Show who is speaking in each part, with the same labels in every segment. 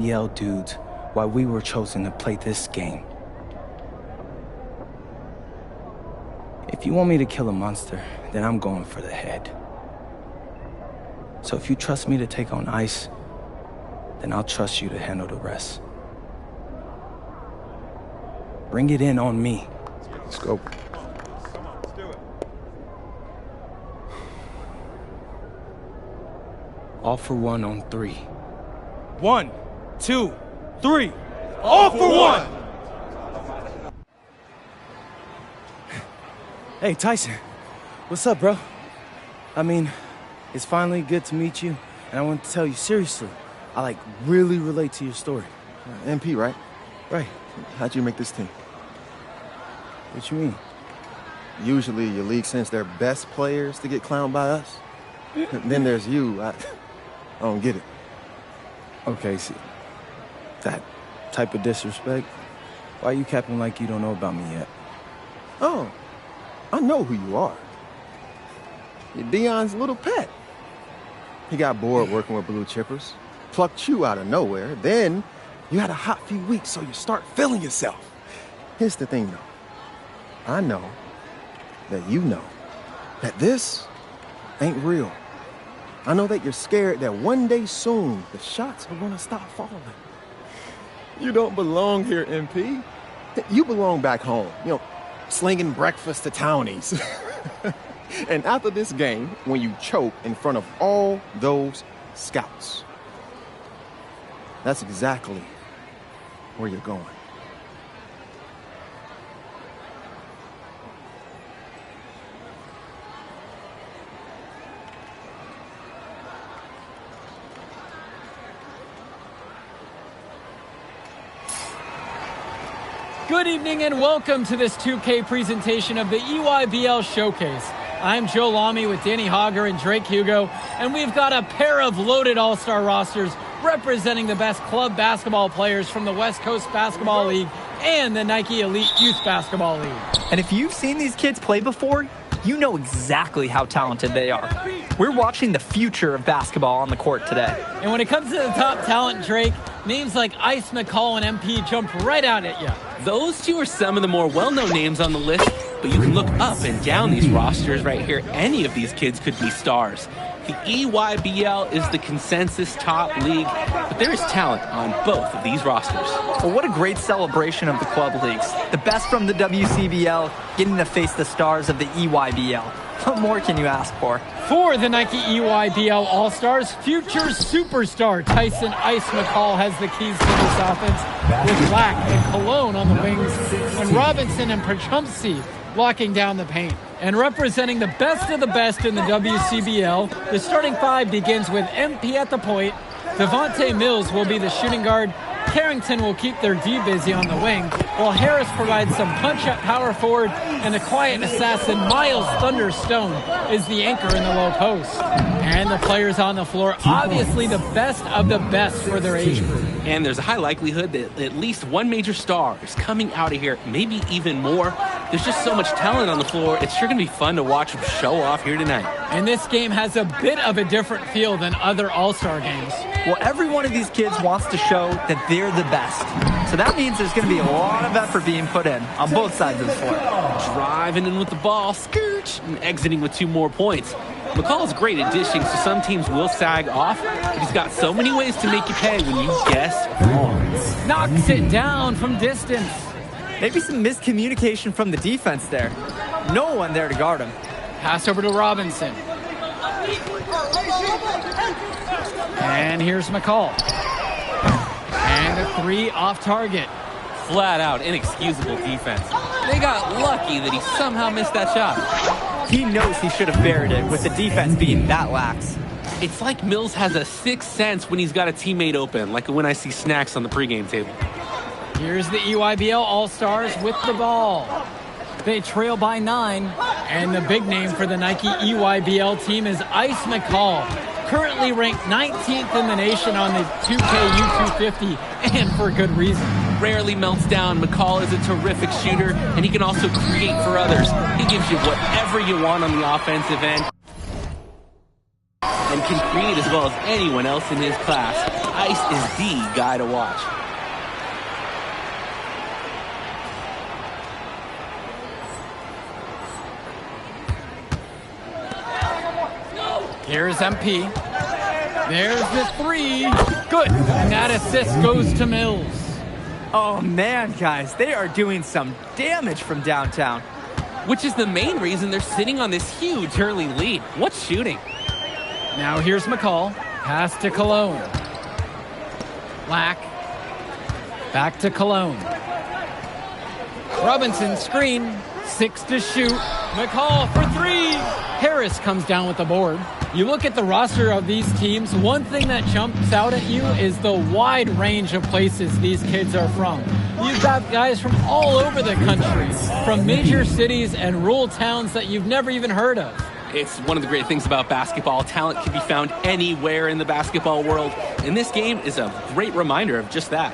Speaker 1: yell dudes why we were chosen to play this game. If you want me to kill a monster, then I'm going for the head. So if you trust me to take on Ice, then I'll trust you to handle the rest. Bring it in on me.
Speaker 2: Let's go.
Speaker 1: All for one on 3. 1, 2, 3. All for one! Hey, Tyson. What's up, bro? I mean, it's finally good to meet you, and I want to tell you seriously, I really relate to your story.
Speaker 2: MP, right?
Speaker 1: Right.
Speaker 2: How'd you make this team?
Speaker 1: What you mean?
Speaker 2: Usually your league sends their best players to get clowned by us. Then there's you. I don't get it.
Speaker 1: Okay, see, that type of disrespect, why you capping like you don't know about me yet?
Speaker 2: Oh, I know who you are. You're Deion's little pet. He got bored working with blue chippers, plucked you out of nowhere, then you had a hot few weeks, so you start feeling yourself. Here's the thing, though. I know that you know that this ain't real. I know that you're scared that one day soon the shots are gonna stop falling. You don't belong here, MP. You belong back home, slinging breakfast to townies. And after this game, when you choke in front of all those scouts, that's exactly where you're going.
Speaker 3: Good evening and welcome to this 2K presentation of the EYBL Showcase. I'm Joe Lamy with Danny Hogger and Drake Hugo, and we've got a pair of loaded all-star rosters representing the best club basketball players from the West Coast Basketball League and the Nike Elite Youth Basketball League.
Speaker 4: And if you've seen these kids play before, you know exactly how talented they are. We're watching the future of basketball on the court today.
Speaker 3: And when it comes to the top talent, Drake, names like Ice McCall and MP jump right out at you.
Speaker 5: Those two are some of the more well-known names on the list, but you can look up and down these rosters right here. Any of these kids could be stars. The EYBL is the consensus top league, but there is talent on both of these rosters.
Speaker 4: Well, what a great celebration of the club leagues. The best from the WCBL getting to face the stars of the EYBL. What more can you ask for?
Speaker 3: For the Nike EYBL All-Stars, future superstar Tyson Ice McCall has the keys to this offense, with Black and Cologne on the wings, and Robinson and Perchumsey locking down the paint. And representing the best of the best in the WCBL, the starting five begins with MP at the point. Devontae Mills will be the shooting guard. Carrington will keep their D busy on the wing, while Harris provides some punch-up power forward, and the quiet assassin Miles Thunderstone is the anchor in the low post. And the players on the floor, obviously the best of the best for their age group.
Speaker 5: And there's a high likelihood that at least one major star is coming out of here, maybe even more. There's just so much talent on the floor, it's sure going to be fun to watch them show off here tonight.
Speaker 3: And this game has a bit of a different feel than other All-Star games.
Speaker 4: Well, every one of these kids wants to show that they're the best. So that means there's going to be a lot of effort being put in on both sides of the floor.
Speaker 5: Driving in with the ball, scooch, and exiting with 2 more points. McCall's great at dishing, so some teams will sag off, but he's got so many ways to make you pay when you guess wrong.
Speaker 3: Knocks it down from distance.
Speaker 4: Maybe some miscommunication from the defense there. No one there to guard him.
Speaker 3: Pass over to Robinson. And here's McCall. And a 3 off target.
Speaker 5: Flat out inexcusable defense. They got lucky that he somehow missed that shot.
Speaker 4: He knows he should have buried it with the defense being that lax.
Speaker 5: It's like Mills has a sixth sense when he's got a teammate open, like when I see snacks on the pregame table.
Speaker 3: Here's the EYBL All-Stars with the ball. They trail by 9, and the big name for the Nike EYBL team is Ice McCall, currently ranked 19th in the nation on the 2K U250, and for good reason.
Speaker 5: Rarely melts down. McCall is a terrific shooter, and he can also create for others. He gives you whatever you want on the offensive end and can create as well as anyone else in his class. Ice is the guy to watch.
Speaker 3: Here's MP. There's the three. Good. And that assist goes to Mills.
Speaker 4: Oh man, guys, they are doing some damage from downtown.
Speaker 5: Which is the main reason they're sitting on this huge early lead. What's shooting?
Speaker 3: Now here's McCall. Pass to Cologne. Lack. Back to Cologne. Robinson screen. 6 to shoot. McCall for 3. Harris comes down with the board. You look at the roster of these teams, one thing that jumps out at you is the wide range of places these kids are from. You've got guys from all over the country, from major cities and rural towns that you've never even heard of.
Speaker 5: It's one of the great things about basketball. Talent can be found anywhere in the basketball world, and this game is a great reminder of just that.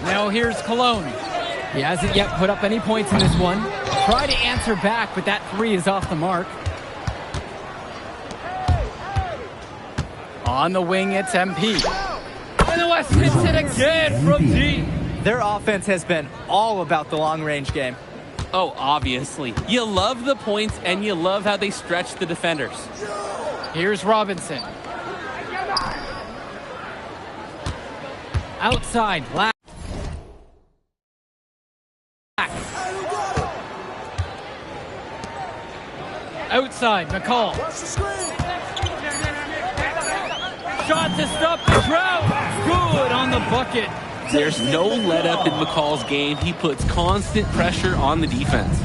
Speaker 3: Now here's Cologne. He hasn't yet put up any points in this one. Try to answer back, but that 3 is off the mark. On the wing, it's MP. And the West hits it again from deep.
Speaker 4: Their offense has been all about the long-range game.
Speaker 5: Oh, obviously. You love the points, and you love how they stretch the defenders.
Speaker 3: Here's Robinson. Outside, Black. Outside, McCall. Shot to stop the drought. Good on the bucket.
Speaker 5: There's no let up in McCall's game. He puts constant pressure on the defense.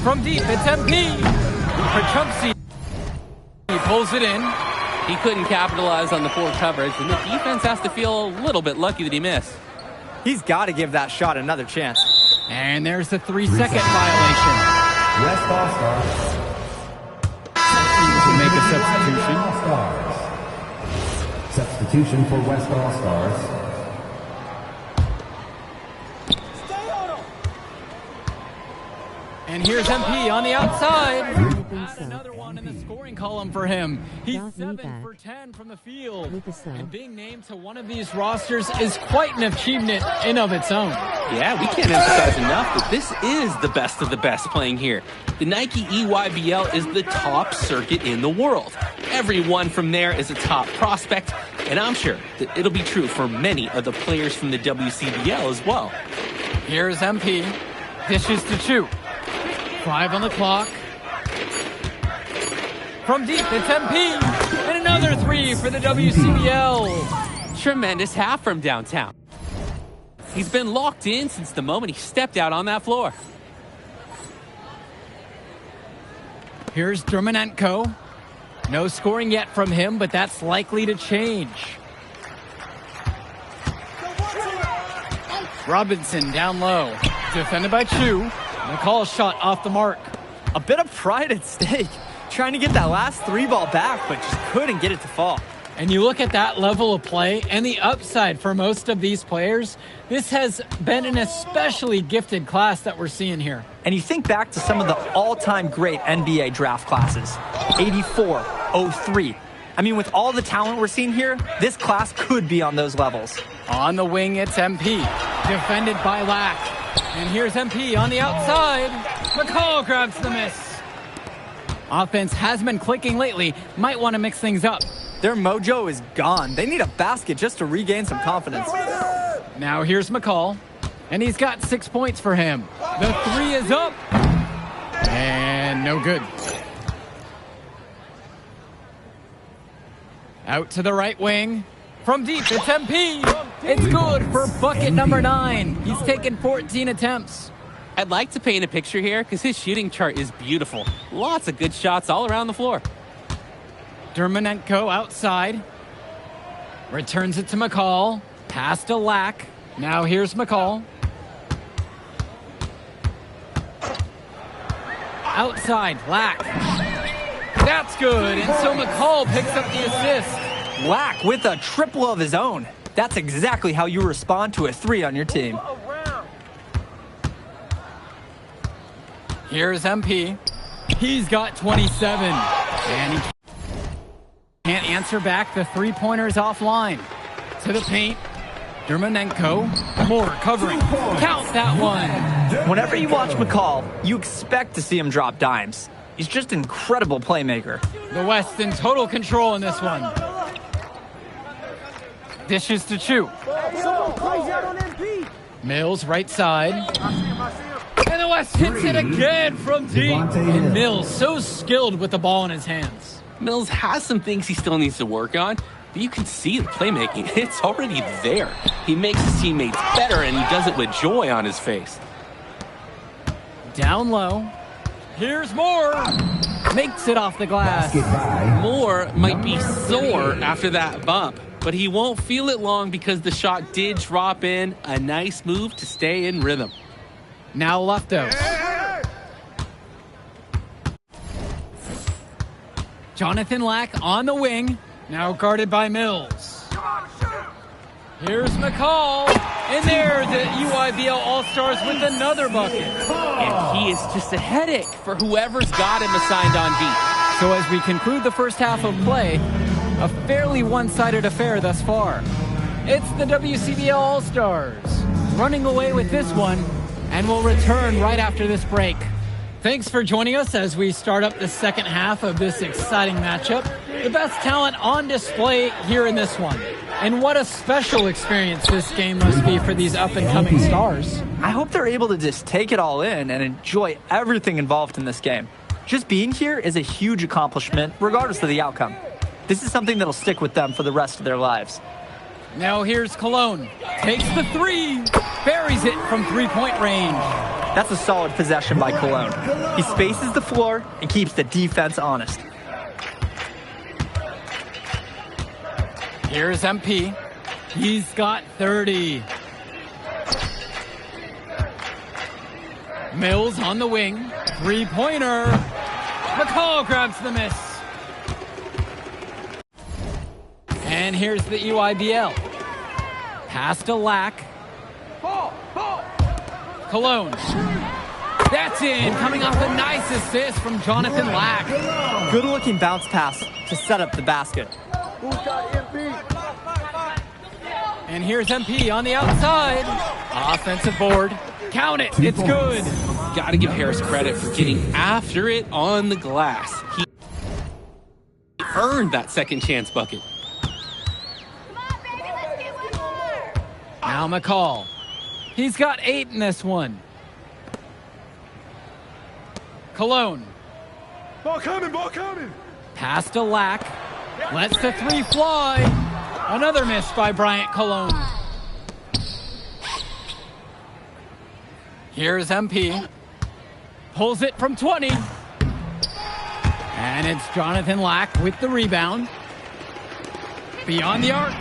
Speaker 3: From deep, it's MP. For Chumpsy. He pulls it in.
Speaker 5: He couldn't capitalize on the poor coverage, and the defense has to feel a little bit lucky that he missed.
Speaker 4: He's got to give that shot another chance.
Speaker 3: And there's the 3-second violation.
Speaker 6: West All-Stars.
Speaker 3: To make a substitution.
Speaker 6: All-Stars. Substitution for West All-Stars.
Speaker 3: And here's MP on the outside.
Speaker 7: Add
Speaker 3: Another one in the scoring column for him. He's
Speaker 7: Got me
Speaker 3: 7
Speaker 7: back.
Speaker 3: for 10 from the field.
Speaker 7: Look at that.
Speaker 3: And being named to one of these rosters is quite an achievement in of its own.
Speaker 5: Yeah, we can't emphasize enough that this is the best of the best playing here. The Nike EYBL is the top circuit in the world. Everyone from there is a top prospect, and I'm sure that it'll be true for many of the players from the WCBL as well.
Speaker 3: Here's MP. Dishes to shoot. 5 on the clock. From deep, it's MP. And another 3 for the WCBL.
Speaker 5: Tremendous half from downtown. He's been locked in since the moment he stepped out on that floor.
Speaker 3: Here's Dermonenko. No scoring yet from him, but that's likely to change. Robinson down low. Defended by Chu. McCall's shot off the mark.
Speaker 4: A bit of pride at stake. Trying to get that last 3-ball back, but just couldn't get it to fall.
Speaker 3: And you look at that level of play and the upside for most of these players, this has been an especially gifted class that we're seeing here.
Speaker 4: And you think back to some of the all-time great NBA draft classes. 84, 03. I mean, with all the talent we're seeing here, this class could be on those levels.
Speaker 3: On the wing, it's MP. Defended by Lack. And here's MP on the outside. McCall grabs the miss. Offense has been clicking lately. Might want to mix things up.
Speaker 4: Their mojo is gone. They need a basket just to regain some confidence.
Speaker 3: Now here's McCall. And he's got 6 points for him. The 3 is up. And no good. Out to the right wing. From deep, it's MP. It's good for bucket number 9. He's taken 14 attempts.
Speaker 5: I'd like to paint a picture here because his shooting chart is beautiful. Lots of good shots all around the floor.
Speaker 3: Dermonenko outside. Returns it to McCall. Pass to Lack. Now here's McCall. Outside, Lack. That's good. And so McCall picks up the assist.
Speaker 4: Lack with a triple of his own. That's exactly how you respond to a 3 on your team.
Speaker 3: Here's MP. He's got 27. And he Can't answer back. The three-pointers offline. To the paint. Dermonenko. Moore covering. Count that one.
Speaker 4: Whenever you watch McCall, you expect to see him drop dimes. He's just an incredible playmaker.
Speaker 3: The West in total control in this one. Dishes to Chu. Mills right side. And the West hits it again from deep. And Mills so skilled with the ball in his hands.
Speaker 5: Mills has some things he still needs to work on, but you can see the playmaking. It's already there. He makes his teammates better, and he does it with joy on his face.
Speaker 3: Down low. Here's Moore. Makes it off the glass.
Speaker 5: Moore might be sore after that bump, but he won't feel it long because the shot did drop in. A nice move to stay in rhythm.
Speaker 3: Now Leftos. Jonathan Lack on the wing. Now guarded by Mills. Here's McCall. And there, the EYBL All-Stars with another bucket.
Speaker 5: And he is just a headache for whoever's got him assigned on D.
Speaker 3: So as we conclude the first half of play, a fairly one-sided affair thus far. It's the WCBL All-Stars running away with this one, and we'll return right after this break. Thanks for joining us as we start up the second half of this exciting matchup. The best talent on display here in this one. And what a special experience this game must be for these up-and-coming stars.
Speaker 4: I hope they're able to just take it all in and enjoy everything involved in this game. Just being here is a huge accomplishment, regardless of the outcome. This is something that'll stick with them for the rest of their lives.
Speaker 3: Now here's Cologne. Takes the three. Buries it from three-point range.
Speaker 4: That's a solid possession by Cologne. He spaces the floor and keeps the defense honest.
Speaker 3: Here's MP. He's got 30. Mills on the wing. Three-pointer. McCall grabs the miss. And here's the EYBL. Pass to Lack. Cologne. That's in. Coming off a nice assist from Jonathan Lack.
Speaker 4: Good looking bounce pass to set up the basket.
Speaker 3: And here's MP on the outside. Offensive board. Count it. It's good.
Speaker 5: Got to give Harris credit for getting after it on the glass. He earned that second chance bucket.
Speaker 3: Now McCall. He's got 8 in this one. Cologne.
Speaker 2: Ball coming, ball coming.
Speaker 3: Pass to Lack. Lets the three fly. Another miss by Bryant Cologne. Here's MP. Pulls it from 20. And it's Jonathan Lack with the rebound. Beyond the arc.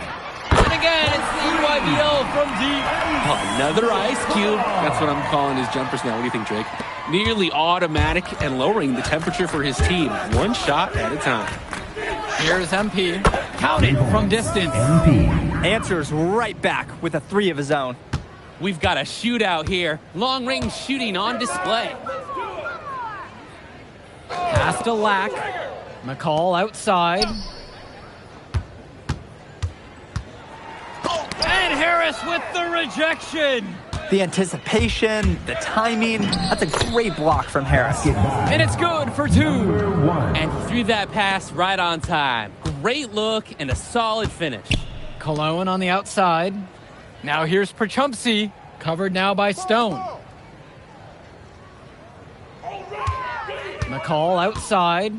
Speaker 3: And again, it's the EYBL from deep.
Speaker 5: Oh, another ice cube. That's what I'm calling his jumpers now. What do you think, Drake? Nearly automatic and lowering the temperature for his team. One shot at a time.
Speaker 3: Here's MP. Count it from distance.
Speaker 4: Answers right back with a three of his own.
Speaker 5: We've got a shootout here. Long-range shooting on display.
Speaker 3: Pass to Lack. McCall outside. And Harris with the rejection.
Speaker 4: The anticipation, the timing, that's a great block from Harris.
Speaker 3: And it's good for 2.
Speaker 5: And he threw that pass right on time. Great look and a solid finish.
Speaker 3: Cologne on the outside. Now here's Perchumpsey, covered now by Stone. McCall outside.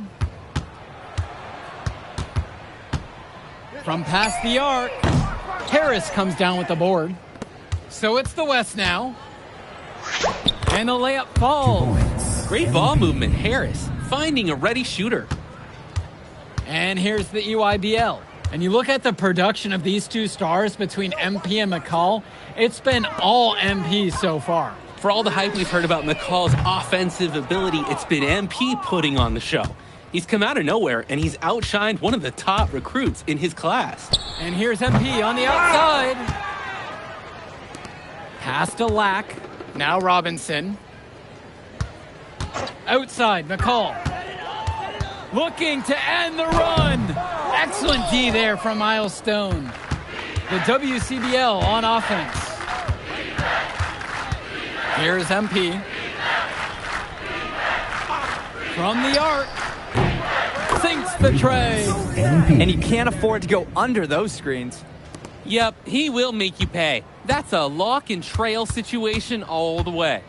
Speaker 3: From past the arc, Harris comes down with the board. So it's the West now. And the layup falls.
Speaker 5: Great ball movement, Harris, finding a ready shooter.
Speaker 3: And here's the EYBL. And you look at the production of these two stars between MP and McCall, it's been all MP so far.
Speaker 5: For all the hype we've heard about McCall's offensive ability, it's been MP putting on the show. He's come out of nowhere, and he's outshined one of the top recruits in his class.
Speaker 3: And here's MP on the outside. Pass to Lack. Now Robinson. Outside, McCall. Looking to end the run. Excellent D there from Miles Stone. The WCBL on offense. Here's MP. From the arc. Sinks the tray.
Speaker 4: And you can't afford to go under those screens.
Speaker 5: Yep, he will make you pay. That's a lock and trail situation all the way.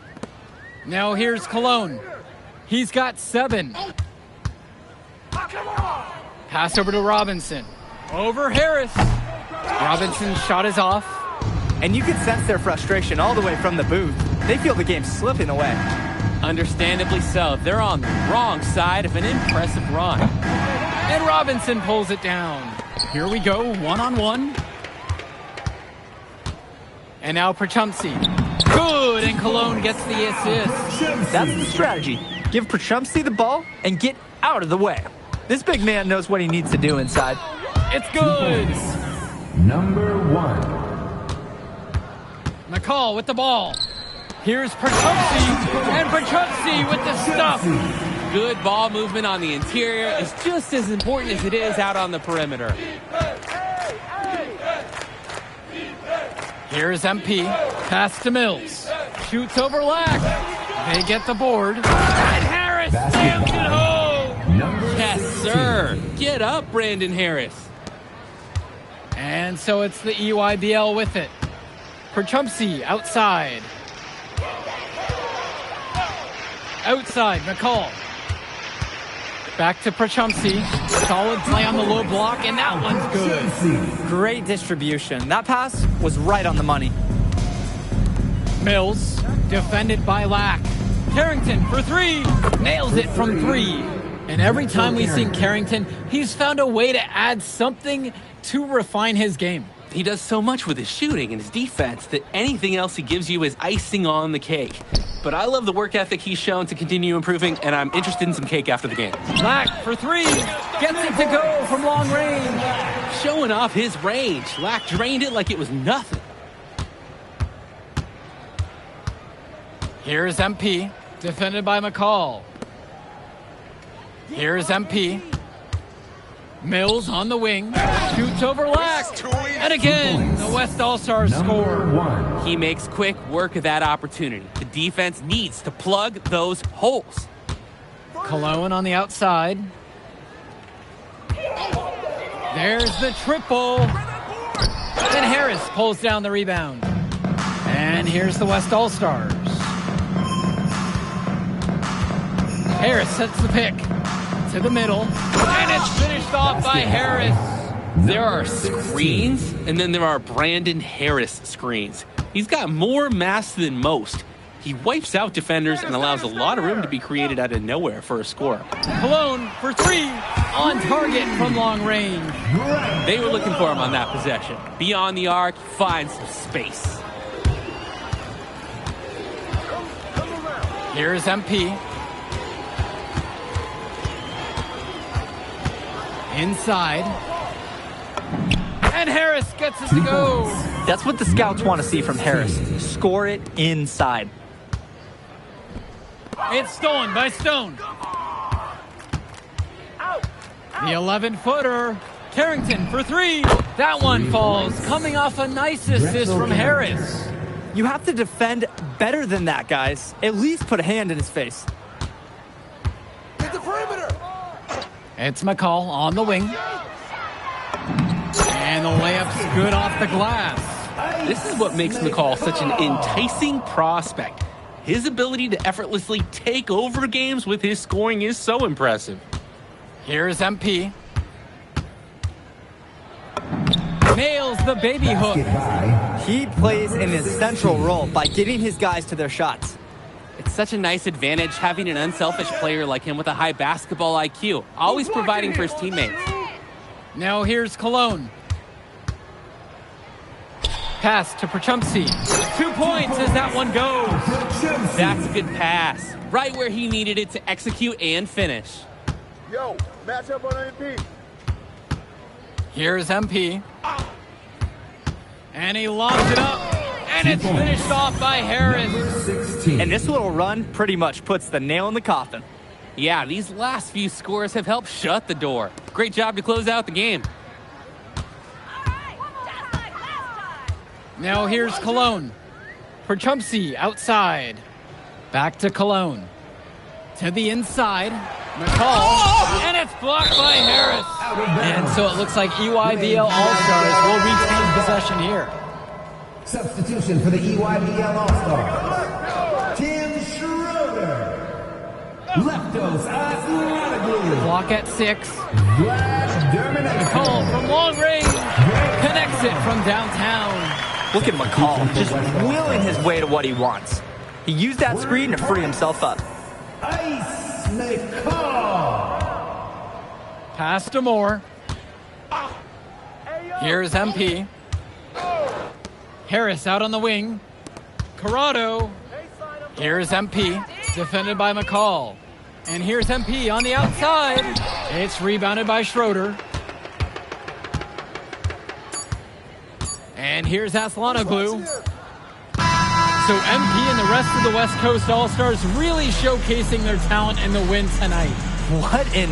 Speaker 3: Now here's Cologne. He's got 7. Pass over to Robinson. Over Harris. Robinson's shot is off.
Speaker 4: And you can sense their frustration all the way from the booth. They feel the game slipping away.
Speaker 5: Understandably so. They're on the wrong side of an impressive run.
Speaker 3: And Robinson pulls it down. Here we go, one-on-one. And now Prachumsky. Good, and Cologne gets the assist.
Speaker 4: That's the strategy. Give Prachumsky the ball and get out of the way. This big man knows what he needs to do inside.
Speaker 3: It's good.
Speaker 6: Number 1.
Speaker 3: McCall with the ball. Here's Prachumsky, and Prachumsky with the stuff.
Speaker 5: Good ball movement on the interior is just as important as it is out on the perimeter.
Speaker 3: Here's MP. Pass to Mills. Shoots over Lack. They get the board. And Harris slams it home.
Speaker 5: Yes, sir. Get up, Brandon Harris.
Speaker 3: And so it's the EYBL with it. Prachumsky outside. Outside, McCall. Back to Prachumsky. Solid play on the low block, and that one's good.
Speaker 4: Great distribution. That pass was right on the money.
Speaker 3: Mills, defended by Lack. Carrington for 3. Nails it from 3. And every time we've seen Carrington, he's found a way to add something to refine his game.
Speaker 5: He does so much with his shooting and his defense that anything else he gives you is icing on the cake. But I love the work ethic he's shown to continue improving, and I'm interested in some cake after the game.
Speaker 3: Lack for 3. Gets it to go from long range.
Speaker 5: Showing off his range. Lack drained it like it was nothing.
Speaker 3: Here's MP, defended by McCall. Here's MP. Mills on the wing. Shoots over Lack. And again, the West All-Stars score.
Speaker 6: 1.
Speaker 5: He makes quick work of that opportunity. The defense needs to plug those holes.
Speaker 3: Cologne on the outside. There's the triple. And Harris pulls down the rebound. And here's the West All-Stars. Harris sets the pick to the middle. And it's finished off by Harris.
Speaker 5: There are screens, and then there are Brandon Harris screens. He's got more mass than most. He wipes out defenders and allows a lot of room to be created out of nowhere for a score.
Speaker 3: Cologne for 3. On target from long range.
Speaker 5: They were looking for him on that possession. Beyond the arc, finds some space.
Speaker 3: Here's MP. Inside. And Harris gets it to go.
Speaker 4: That's what the scouts want to see from Harris. Score it inside.
Speaker 3: It's stolen by Stone. The 11-footer. Carrington for 3. That one falls, coming off a nice assist from Harris.
Speaker 4: You have to defend better than that, guys. At least put a hand in his face.
Speaker 3: It's McCall on the wing. And the layup's good off the glass.
Speaker 5: This is what makes McCall such an enticing prospect. His ability to effortlessly take over games with his scoring is so impressive.
Speaker 3: Here's MP. Nails the baby hook.
Speaker 4: He plays an essential role by getting his guys to their shots.
Speaker 5: It's such a nice advantage having an unselfish player like him with a high basketball IQ, always providing for his teammates.
Speaker 3: Now here's Cologne. Pass to Prachumsky. 2 points as that one goes.
Speaker 5: That's a good pass. Right where he needed it to execute and finish.
Speaker 2: Yo, match up on MP.
Speaker 3: Here's MP. And he lobs it up. And it's finished off by Harris.
Speaker 4: And this little run pretty much puts the nail in the coffin.
Speaker 5: Yeah, these last few scores have helped shut the door. Great job to close out the game.
Speaker 3: Now here's Cologne. Perchumpsey outside. Back to Cologne. To the inside. McCall. And it's blocked by Harris. And so it looks like EYBL All-Stars will retain possession here.
Speaker 6: Substitution for the EYBL All-Star. Tim Schroeder. Leftos Aslanaglu.
Speaker 3: Block at 6.
Speaker 6: McCall
Speaker 3: McCall from long range. Connects it from downtown.
Speaker 4: Look at McCall, just willing his way to what he wants. He used that screen to free himself up.
Speaker 6: Ice McCall.
Speaker 3: Pass to Moore. Here's MP. Harris out on the wing. Corrado. Here's MP. Defended by McCall. And here's MP on the outside. It's rebounded by Schroeder. And here's Aslanaglu. So MP and the rest of the West Coast All-Stars really showcasing their talent in the win tonight.
Speaker 4: What an